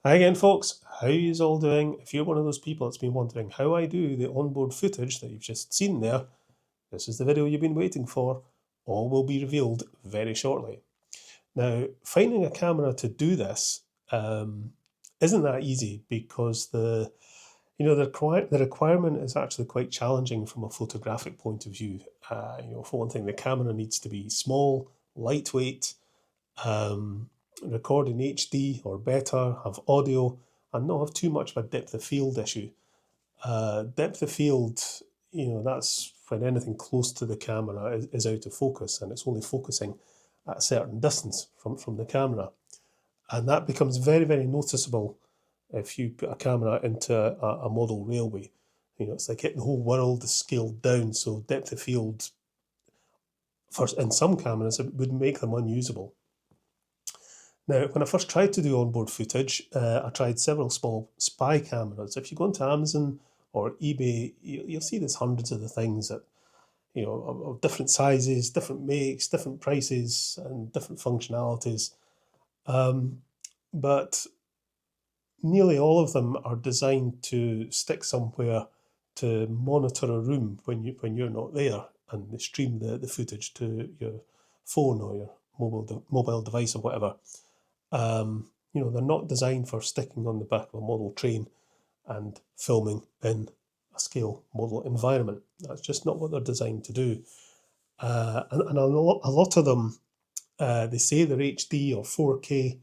Hi again, folks. How you all doing? If you're one of those people that's been wondering how I do the onboard footage that you've just seen there, this is the video you've been waiting for. All will be revealed very shortly. Now, finding a camera to do this isn't that easy because the requirement is actually quite challenging from a photographic point of view. For one thing, the camera needs to be small, lightweight, um, record in HD or better, have audio, and not have too much of a depth of field issue. Depth of field, that's when anything close to the camera is out of focus and it's only focusing at a certain distance from the camera. And that becomes very, very noticeable if you put a camera into a model railway. It's like the whole world is scaled down, so depth of field, in some cameras, it would make them unusable. Now, when I first tried to do onboard footage, I tried several small spy cameras. If you go into Amazon or eBay, you'll see there's hundreds of the things that, of different sizes, different makes, different prices, and different functionalities. But nearly all of them are designed to stick somewhere to monitor a room when you're not there, and they stream the footage to your phone or your mobile device or whatever. They're not designed for sticking on the back of a model train and filming in a scale model environment. That's just not what they're designed to do. And a lot of them, they say they're HD or 4K,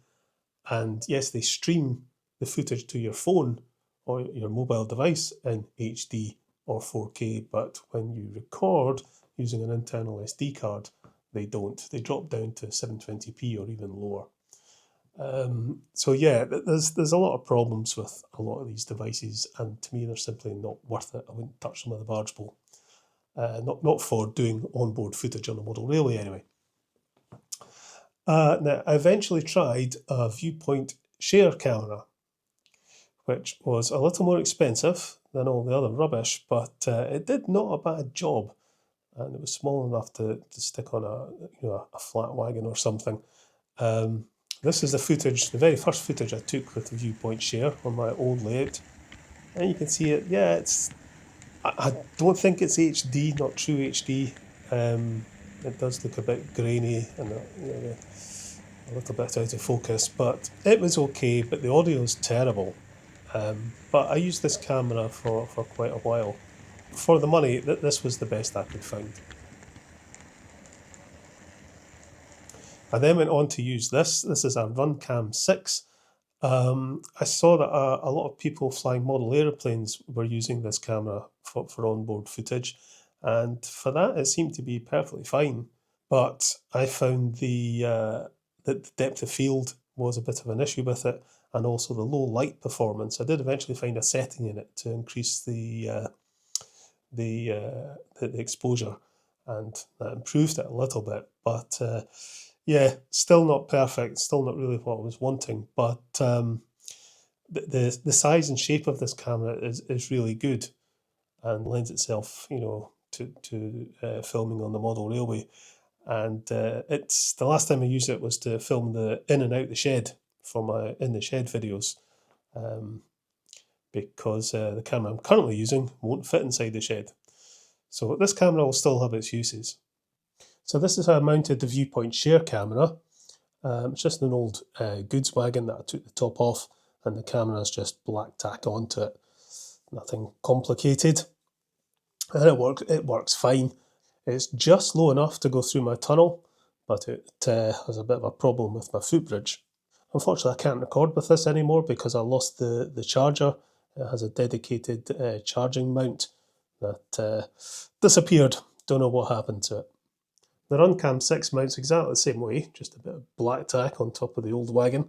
and yes, they stream the footage to your phone or your mobile device in HD or 4K, but when you record using an internal SD card, they don't. They drop down to 720p or even lower. So yeah, there's a lot of problems with a lot of these devices, and to me they're simply not worth it. I wouldn't touch them with a barge pole. Not for doing onboard footage on a model railway anyway. Now, I eventually tried a viewpoint share camera, which was a little more expensive than all the other rubbish, but it did not a bad job, and it was small enough to stick on a flat wagon or something. This is the footage, the very first footage I took with the viewpoint share on my old layout. And you can see it, yeah, I don't think it's HD, not true HD. It does look a bit grainy and a little bit out of focus, but it was okay, but the audio is terrible. But I used this camera for quite a while. For the money, this was the best I could find. I then went on to use this. This is a Runcam 6. I saw that a lot of people flying model airplanes were using this camera for onboard footage, and for that it seemed to be perfectly fine. But I found that the depth of field was a bit of an issue with it, and also the low light performance. I did eventually find a setting in it to increase the exposure, and that improved it a little bit. But yeah, still not perfect, still not really what I was wanting. But the size and shape of this camera is really good and lends itself, to filming on the model railway. And it's the last time I used it was to film the in and out the shed for my in the shed videos, because the camera I'm currently using won't fit inside the shed. So this camera will still have its uses. So this is how I mounted the viewpoint share camera. It's just an old goods wagon that I took the top off, and the camera is just black tack onto it. Nothing complicated. And it works fine. It's just low enough to go through my tunnel, but it has a bit of a problem with my footbridge. Unfortunately, I can't record with this anymore because I lost the charger. It has a dedicated charging mount that disappeared. Don't know what happened to it. The Runcam 6 mounts exactly the same way, just a bit of black tack on top of the old wagon.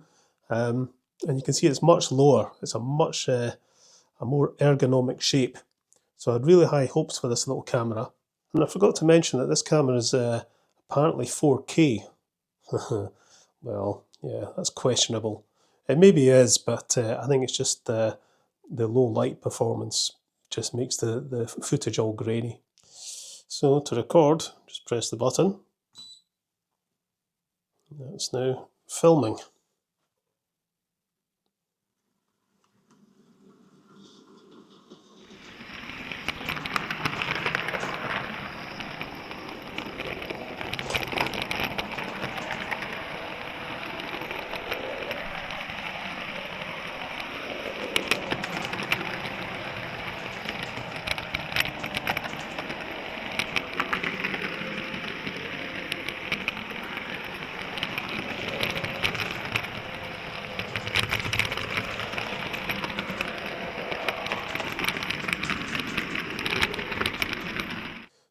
And you can see it's much lower. It's a much a more ergonomic shape. So I had really high hopes for this little camera. And I forgot to mention that this camera is apparently 4K. Well, yeah, that's questionable. It maybe is, but I think it's just the low light performance just makes the footage all grainy. So to record, just press the button. It's now filming.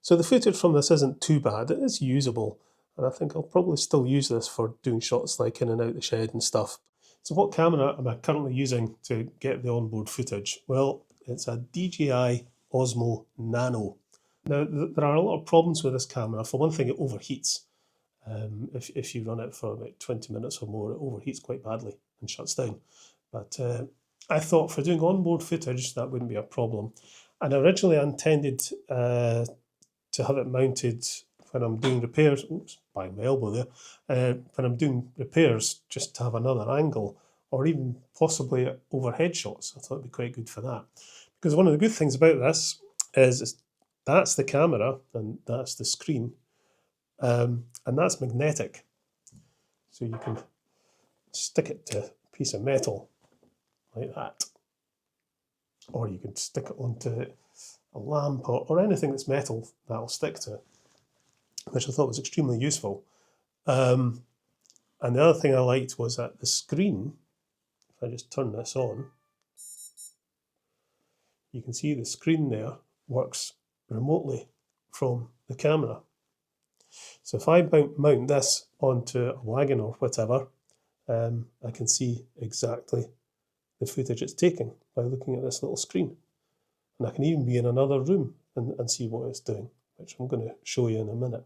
So the footage from this isn't too bad, it is usable, and I think I'll probably still use this for doing shots like in and out the shed and stuff. So what camera am I currently using to get the onboard footage? Well, it's a DJI Osmo Nano. Now, there are a lot of problems with this camera. For one thing, it overheats. If you run it for about 20 minutes or more, it overheats quite badly and shuts down. But I thought for doing onboard footage, that wouldn't be a problem. And originally I intended to have it mounted when I'm doing repairs. Oops, by my elbow there. When I'm doing repairs, just to have another angle, or even possibly overhead shots. I thought it'd be quite good for that. Because one of the good things about this is that's the camera and that's the screen, and that's magnetic. So you can stick it to a piece of metal like that, or you can stick it onto a lamp or anything that's metal that'll stick to, which I thought was extremely useful. And the other thing I liked was that the screen, if I just turn this on, you can see the screen there works remotely from the camera. So if I mount this onto a wagon or whatever, I can see exactly the footage it's taking by looking at this little screen. And I can even be in another room and see what it's doing, which I'm going to show you in a minute.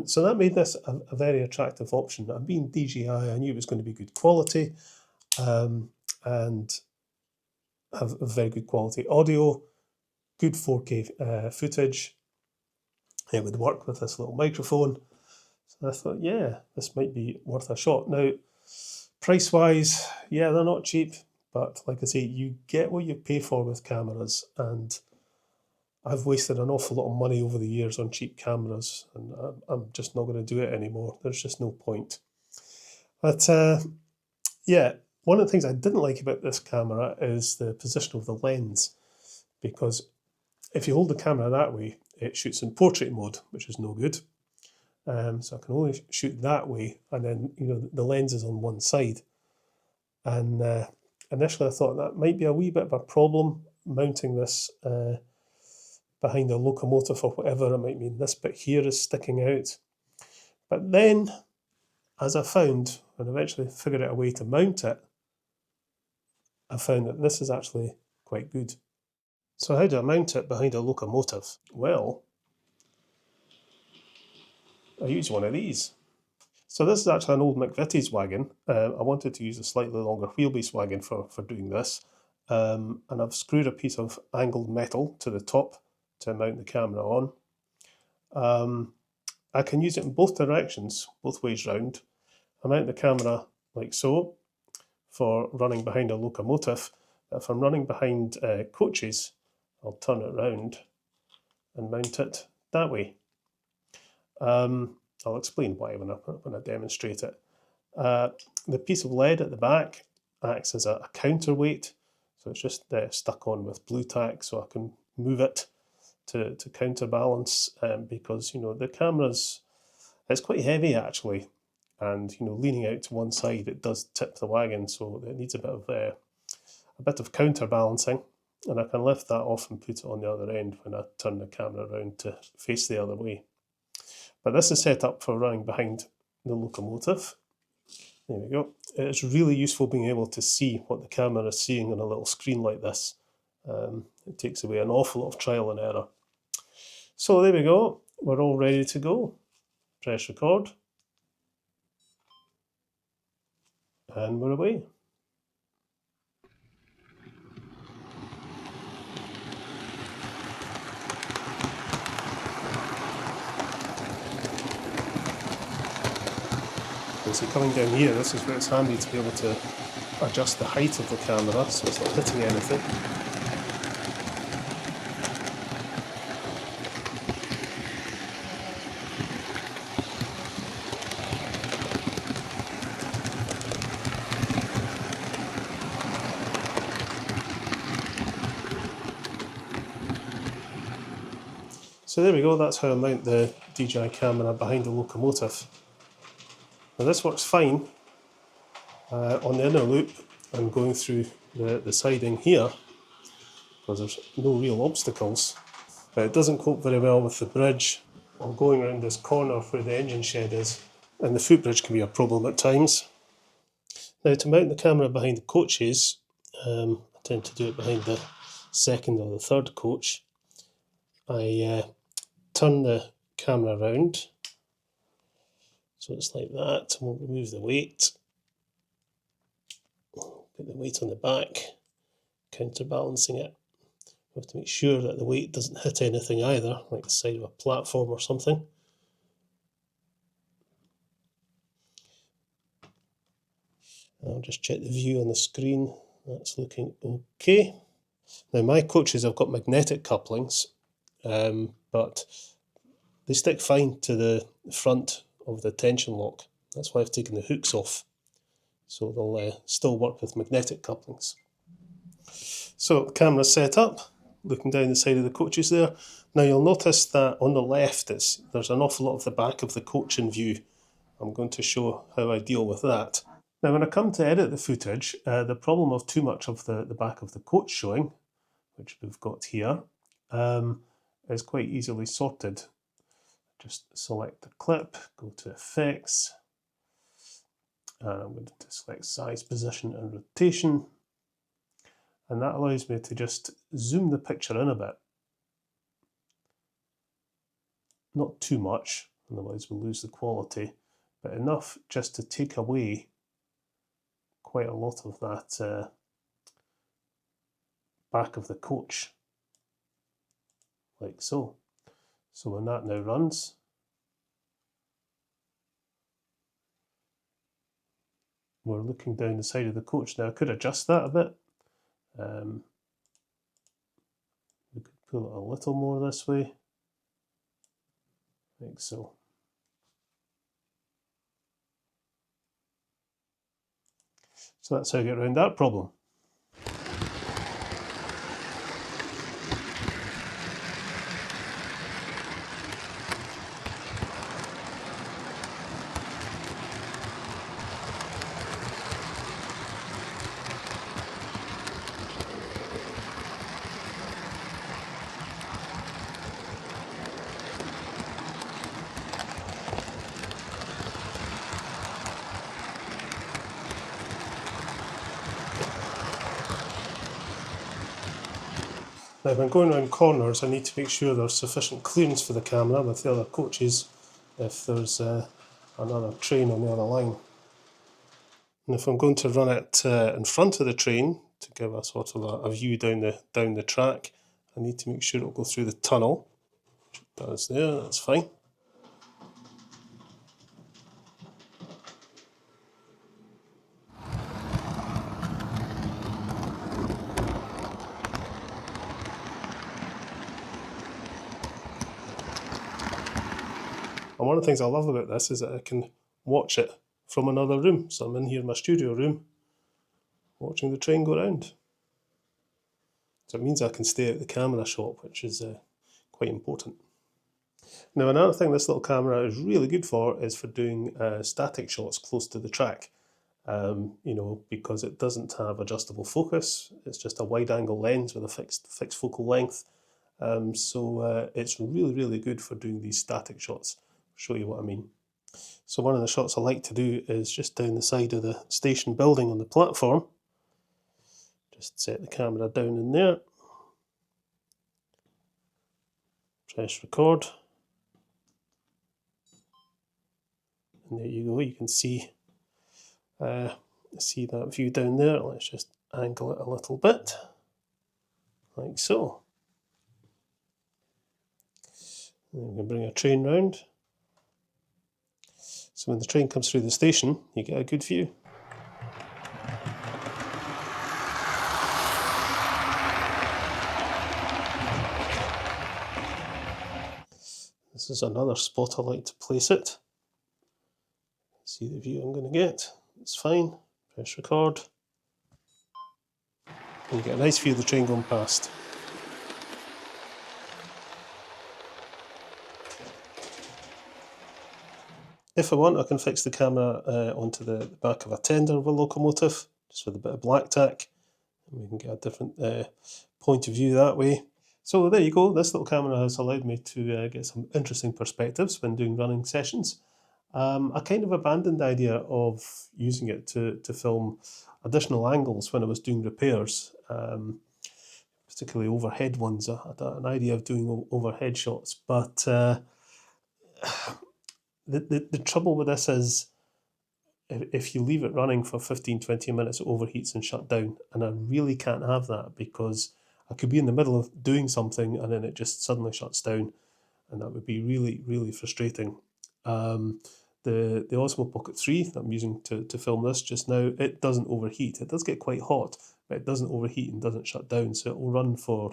So that made this a very attractive option. And being DJI, I knew it was going to be good quality and have a very good quality audio, good 4K footage. It would work with this little microphone. So I thought, yeah, this might be worth a shot. Now, price-wise, yeah, they're not cheap, but like I say, you get what you pay for with cameras, and I've wasted an awful lot of money over the years on cheap cameras, and I'm just not going to do it anymore. There's just no point. But yeah, one of the things I didn't like about this camera is the position of the lens, because if you hold the camera that way, it shoots in portrait mode, which is no good. So I can only shoot that way, and then the lens is on one side. And initially I thought that might be a wee bit of a problem mounting this behind a locomotive or whatever. It might mean this bit here is sticking out. But then, as I found, and eventually figured out a way to mount it, I found that this is actually quite good. So how do I mount it behind a locomotive? Well, I use one of these. So this is actually an old McVitie's wagon. I wanted to use a slightly longer wheelbase wagon for doing this. And I've screwed a piece of angled metal to the top to mount the camera on. I can use it in both directions, both ways round. I mount the camera like so for running behind a locomotive. If I'm running behind coaches, I'll turn it round and mount it that way. I'll explain why when I demonstrate it. The piece of lead at the back acts as a counterweight, so it's just stuck on with blue tack, so I can move it to counterbalance, because the camera's, it's quite heavy actually, and leaning out to one side it does tip the wagon, so it needs a bit of counterbalancing, and I can lift that off and put it on the other end when I turn the camera around to face the other way. But this is set up for running behind the locomotive. There we go. It's really useful being able to see what the camera is seeing on a little screen like this. It takes away an awful lot of trial and error. So there we go. We're all ready to go. Press record. And we're away. So coming down here, this is where it's handy to be able to adjust the height of the camera so it's not hitting anything. So there we go, that's how I mount the DJI camera behind the locomotive. Now this works fine on the inner loop and going through the siding here, because there's no real obstacles. but it doesn't cope very well with the bridge. I'm going around this corner where the engine shed is, and the footbridge can be a problem at times. Now, to mount the camera behind the coaches, I tend to do it behind the second or the third coach. I turn the camera around, so it's like that. We'll remove the weight, put the weight on the back, counterbalancing it. We have to make sure that the weight doesn't hit anything either, like the side of a platform or something. I'll just check the view on the screen. That's looking okay. Now, my coaches have got magnetic couplings, but they stick fine to the front of the tension lock. That's why I've taken the hooks off. So they'll still work with magnetic couplings. So the camera's set up, looking down the side of the coaches there. Now you'll notice that on the left there's an awful lot of the back of the coach in view. I'm going to show how I deal with that. Now when I come to edit the footage, the problem of too much of the back of the coach showing, which we've got here, is quite easily sorted. Just select the clip, go to Effects, and I'm going to select Size, Position and Rotation. And that allows me to just zoom the picture in a bit. Not too much, otherwise we'll lose the quality, but enough just to take away quite a lot of that back of the coach, like so. So when that now runs, we're looking down the side of the coach. Now I could adjust that a bit. We could pull it a little more this way, like so. So that's how I get around that problem. Now when going around corners, I need to make sure there's sufficient clearance for the camera with the other coaches if there's another train on the other line. And if I'm going to run it in front of the train to give a sort of a view down the track, I need to make sure it'll go through the tunnel, which it does there, that's fine. And one of the things I love about this is that I can watch it from another room. So I'm in here in my studio room, watching the train go round. So it means I can stay at the camera shot, which is quite important. Now another thing this little camera is really good for is for doing static shots close to the track. You know, because it doesn't have adjustable focus. It's just a wide angle lens with a fixed focal length. So it's really, really good for doing these static shots. I'll show you what I mean. So one of the shots I like to do is just down the side of the station building on the platform. Just set the camera down in there. Press record. And there you go, you can see that view down there. Let's just angle it a little bit, like so. And then we can bring a train round. So when the train comes through the station, you get a good view. This is another spot I like to place it. See the view I'm going to get. It's fine. Press record. And you get a nice view of the train going past. If I want, I can fix the camera onto the back of a tender of a locomotive, just with a bit of black tack, and we can get a different point of view that way. So there you go. This little camera has allowed me to get some interesting perspectives when doing running sessions. I kind of abandoned the idea of using it to film additional angles when I was doing repairs, particularly overhead ones. I had an idea of doing overhead shots, but the trouble with this is if you leave it running for 15-20 minutes, it overheats and shut down. And I really can't have that because I could be in the middle of doing something and then it just suddenly shuts down. And that would be really, really frustrating. The Osmo Pocket 3 that I'm using to film this just now, it doesn't overheat. It does get quite hot, but it doesn't overheat and doesn't shut down. So it will run for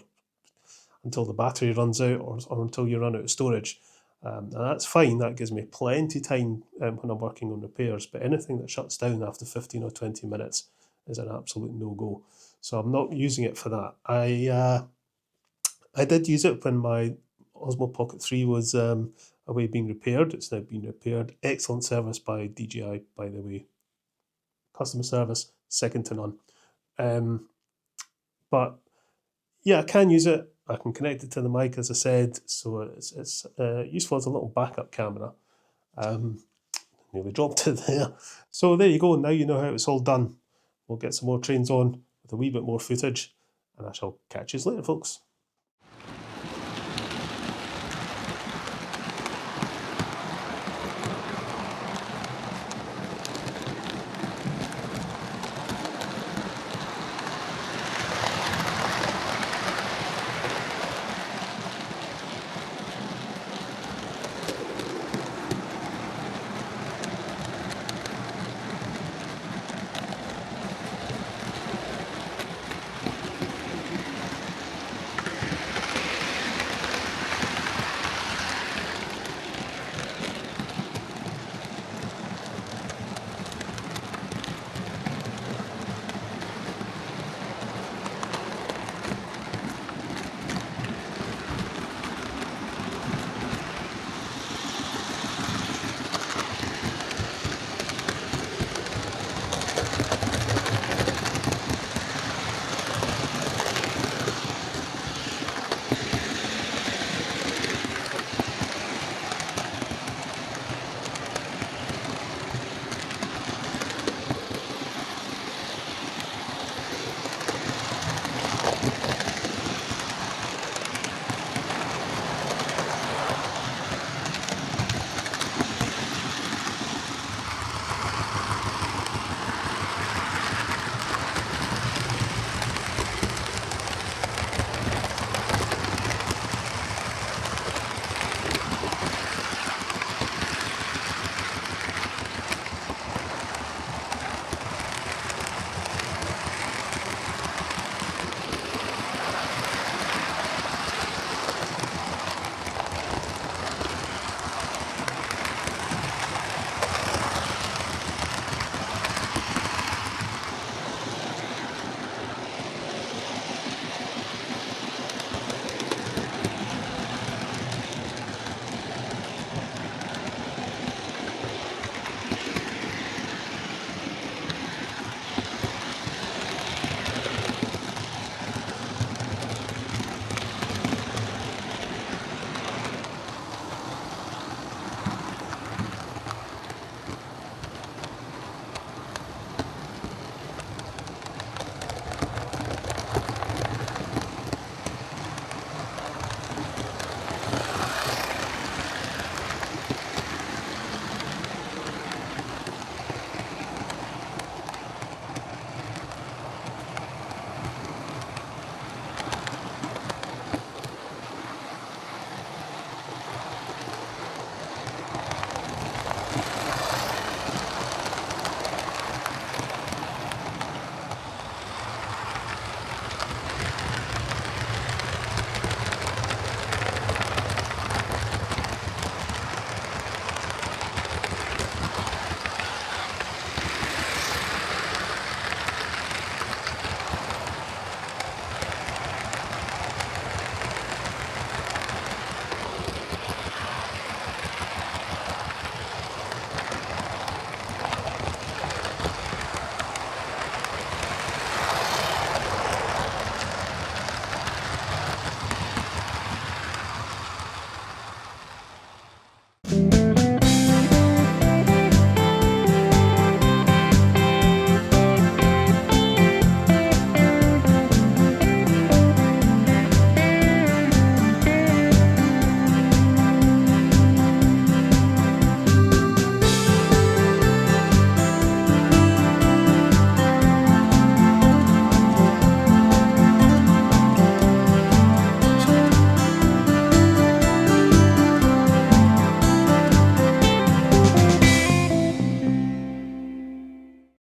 until the battery runs out or until you run out of storage. And that's fine. That gives me plenty time when I'm working on repairs. But anything that shuts down after 15 or 20 minutes is an absolute no-go. So I'm not using it for that. I did use it when my Osmo Pocket 3 was away being repaired. It's now been repaired. Excellent service by DJI, by the way. Customer service, second to none. But yeah, I can use it. I can connect it to the mic, as I said, so it's useful as a little backup camera. Nearly dropped it there. So there you go. Now you know how it's all done. We'll get some more trains on with a wee bit more footage, and I shall catch you later, folks.